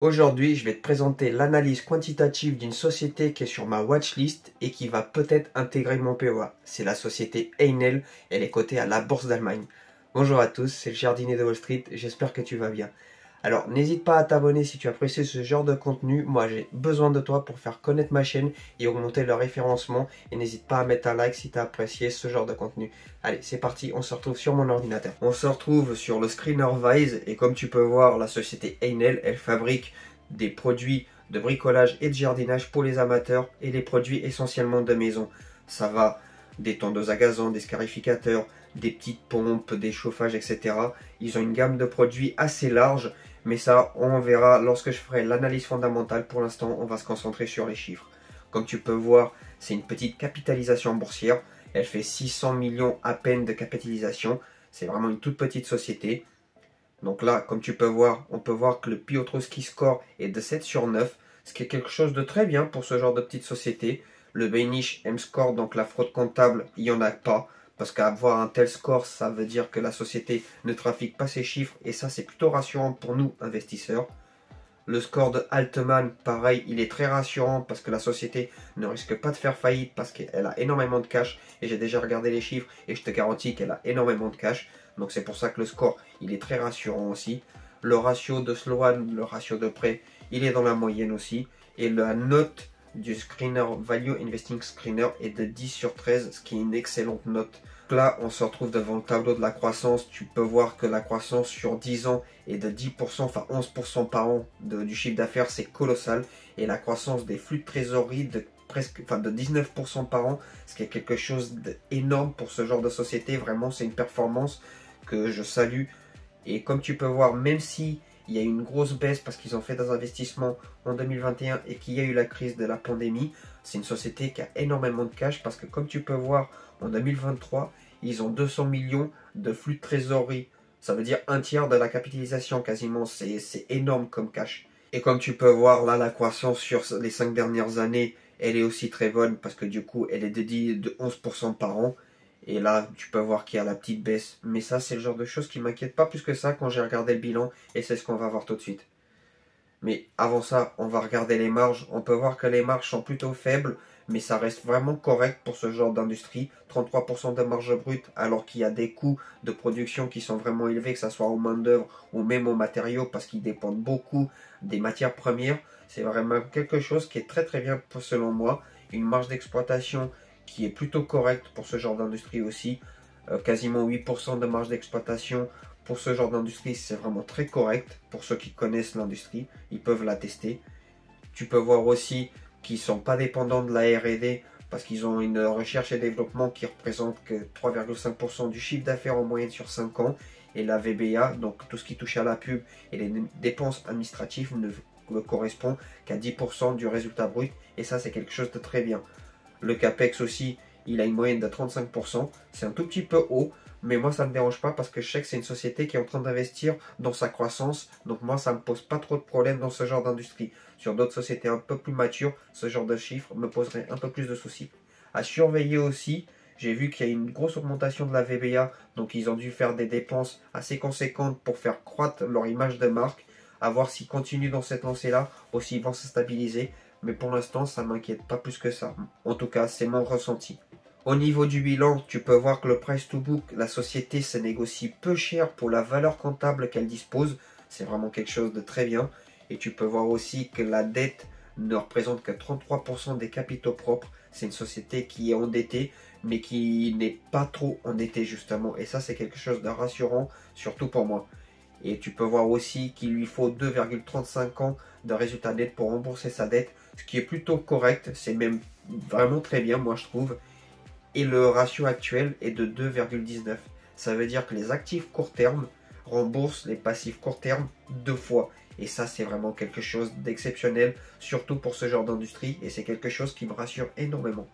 Aujourd'hui, je vais te présenter l'analyse quantitative d'une société qui est sur ma watchlist et qui va peut-être intégrer mon POA. C'est la société Heinel, elle est cotée à la Bourse d'Allemagne. Bonjour à tous, c'est le jardinier de Wall Street, j'espère que tu vas bien. Alors, n'hésite pas à t'abonner si tu apprécies ce genre de contenu. Moi, j'ai besoin de toi pour faire connaître ma chaîne et augmenter le référencement. Et n'hésite pas à mettre un like si tu as apprécié ce genre de contenu. Allez, c'est parti, on se retrouve sur mon ordinateur. On se retrouve sur le screener Vise et comme tu peux voir, la société Heinel, elle fabrique des produits de bricolage et de jardinage pour les amateurs et des produits essentiellement de maison. Ça va des tondeuses à gazon, des scarificateurs, des petites pompes, des chauffages, etc. Ils ont une gamme de produits assez large, mais ça, on verra lorsque je ferai l'analyse fondamentale. Pour l'instant, on va se concentrer sur les chiffres. Comme tu peux voir, c'est une petite capitalisation boursière. Elle fait 600 millions à peine de capitalisation. C'est vraiment une toute petite société. Donc là, comme tu peux voir, on peut voir que le Piotrowski score est de 7 sur 9, ce qui est quelque chose de très bien pour ce genre de petite société. Le Benich M-score, donc la fraude comptable, il n'y en a pas. Parce qu'avoir un tel score, ça veut dire que la société ne trafique pas ses chiffres. Et ça, c'est plutôt rassurant pour nous, investisseurs. Le score de Altman, pareil, il est très rassurant parce que la société ne risque pas de faire faillite parce qu'elle a énormément de cash. Et j'ai déjà regardé les chiffres et je te garantis qu'elle a énormément de cash. Donc c'est pour ça que le score, il est très rassurant aussi. Le ratio de Sloan, le ratio de prêt, il est dans la moyenne aussi. Et la note du screener Value Investing Screener est de 10 sur 13, ce qui est une excellente note. Là, on se retrouve devant le tableau de la croissance. Tu peux voir que la croissance sur 10 ans est de 10%, enfin 11% par an du chiffre d'affaires, c'est colossal. Et la croissance des flux de trésorerie de presque, enfin de 19% par an, ce qui est quelque chose d'énorme pour ce genre de société. Vraiment, c'est une performance que je salue. Et comme tu peux voir, même si il y a une grosse baisse parce qu'ils ont fait des investissements en 2021 et qu'il y a eu la crise de la pandémie, c'est une société qui a énormément de cash parce que comme tu peux voir, en 2023, ils ont 200 millions de flux de trésorerie. Ça veut dire un tiers de la capitalisation quasiment, c'est énorme comme cash. Et comme tu peux voir là, la croissance sur les 5 dernières années, elle est aussi très bonne parce que du coup, elle est dédiée de 11% par an. Et là, tu peux voir qu'il y a la petite baisse. Mais ça, c'est le genre de choses qui m'inquiète pas plus que ça quand j'ai regardé le bilan. Et c'est ce qu'on va voir tout de suite. Mais avant ça, on va regarder les marges. On peut voir que les marges sont plutôt faibles. Mais ça reste vraiment correct pour ce genre d'industrie. 33% de marge brute alors qu'il y a des coûts de production qui sont vraiment élevés, que ce soit en main d'œuvre ou même aux matériaux parce qu'ils dépendent beaucoup des matières premières. C'est vraiment quelque chose qui est très très bien selon moi. Une marge d'exploitation qui est plutôt correcte pour ce genre d'industrie aussi. Quasiment 8% de marge d'exploitation pour ce genre d'industrie, c'est vraiment très correct. Pour ceux qui connaissent l'industrie, ils peuvent la tester. Tu peux voir aussi qu'ils ne sont pas dépendants de la R&D parce qu'ils ont une recherche et développement qui représente que 3,5% du chiffre d'affaires en moyenne sur 5 ans. Et la VBA, donc tout ce qui touche à la pub et les dépenses administratives, ne correspond qu'à 10% du résultat brut. Et ça, c'est quelque chose de très bien. Le CAPEX aussi, il a une moyenne de 35%. C'est un tout petit peu haut, mais moi ça ne me dérange pas parce que je sais que c'est une société qui est en train d'investir dans sa croissance. Donc moi ça ne me pose pas trop de problèmes dans ce genre d'industrie. Sur d'autres sociétés un peu plus matures, ce genre de chiffres me poserait un peu plus de soucis. À surveiller aussi, j'ai vu qu'il y a une grosse augmentation de la VBA, donc ils ont dû faire des dépenses assez conséquentes pour faire croître leur image de marque. À voir s'ils continuent dans cette lancée-là ou s'ils vont se stabiliser. Mais pour l'instant, ça ne m'inquiète pas plus que ça. En tout cas, c'est mon ressenti. Au niveau du bilan, tu peux voir que le price to book, la société se négocie peu cher pour la valeur comptable qu'elle dispose. C'est vraiment quelque chose de très bien. Et tu peux voir aussi que la dette ne représente que 33% des capitaux propres. C'est une société qui est endettée, mais qui n'est pas trop endettée justement. Et ça, c'est quelque chose de rassurant, surtout pour moi. Et tu peux voir aussi qu'il lui faut 2,35 ans de résultat net pour rembourser sa dette, ce qui est plutôt correct, c'est même vraiment très bien moi je trouve. Et le ratio actuel est de 2,19. Ça veut dire que les actifs court terme remboursent les passifs court terme 2 fois. Et ça c'est vraiment quelque chose d'exceptionnel, surtout pour ce genre d'industrie, et c'est quelque chose qui me rassure énormément.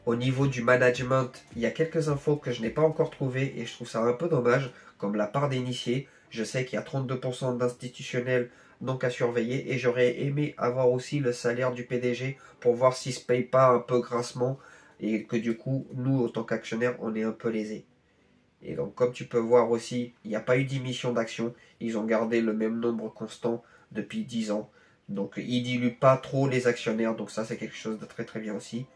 Au niveau du management, il y a quelques infos que je n'ai pas encore trouvées et je trouve ça un peu dommage, comme la part d'initiés. Je sais qu'il y a 32% d'institutionnels donc à surveiller et j'aurais aimé avoir aussi le salaire du PDG pour voir s'il ne se paye pas un peu grassement et que du coup, nous, en tant qu'actionnaires, on est un peu lésés. Et donc, comme tu peux voir aussi, il n'y a pas eu d'émission d'action. Ils ont gardé le même nombre constant depuis 10 ans. Donc il dilue pas trop les actionnaires, donc ça c'est quelque chose de très très bien aussi.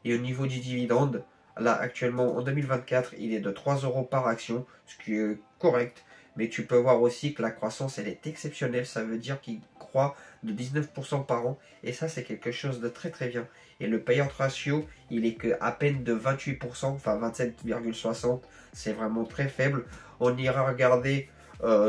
Et au niveau du dividende, là actuellement en 2024 il est de 3 euros par action, ce qui est correct. Mais tu peux voir aussi que la croissance elle est exceptionnelle, ça veut dire qu'il croît de 19% par an. Et ça c'est quelque chose de très très bien. Et le payout ratio il est que à peine de 28%, enfin 27,60, c'est vraiment très faible. On ira regarder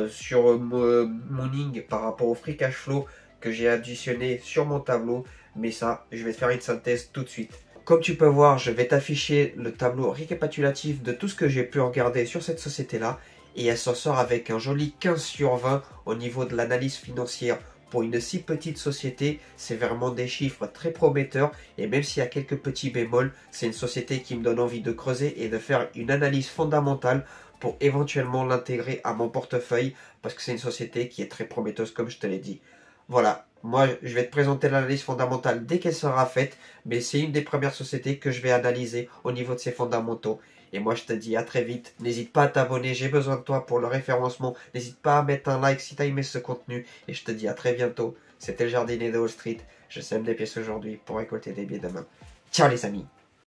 sur Mooning par rapport au free cash flow que j'ai additionné sur mon tableau, mais ça, je vais te faire une synthèse tout de suite. Comme tu peux voir, je vais t'afficher le tableau récapitulatif de tout ce que j'ai pu regarder sur cette société-là, et elle s'en sort avec un joli 15 sur 20 au niveau de l'analyse financière. Pour une si petite société, c'est vraiment des chiffres très prometteurs, et même s'il y a quelques petits bémols, c'est une société qui me donne envie de creuser et de faire une analyse fondamentale pour éventuellement l'intégrer à mon portefeuille, parce que c'est une société qui est très prometteuse comme je te l'ai dit. Voilà, moi je vais te présenter l'analyse fondamentale dès qu'elle sera faite, mais c'est une des premières sociétés que je vais analyser au niveau de ses fondamentaux. Et moi je te dis à très vite, n'hésite pas à t'abonner, j'ai besoin de toi pour le référencement, n'hésite pas à mettre un like si tu as aimé ce contenu, et je te dis à très bientôt. C'était le jardinier de Wall Street, je sème des pièces aujourd'hui pour récolter des billets demain. Ciao les amis!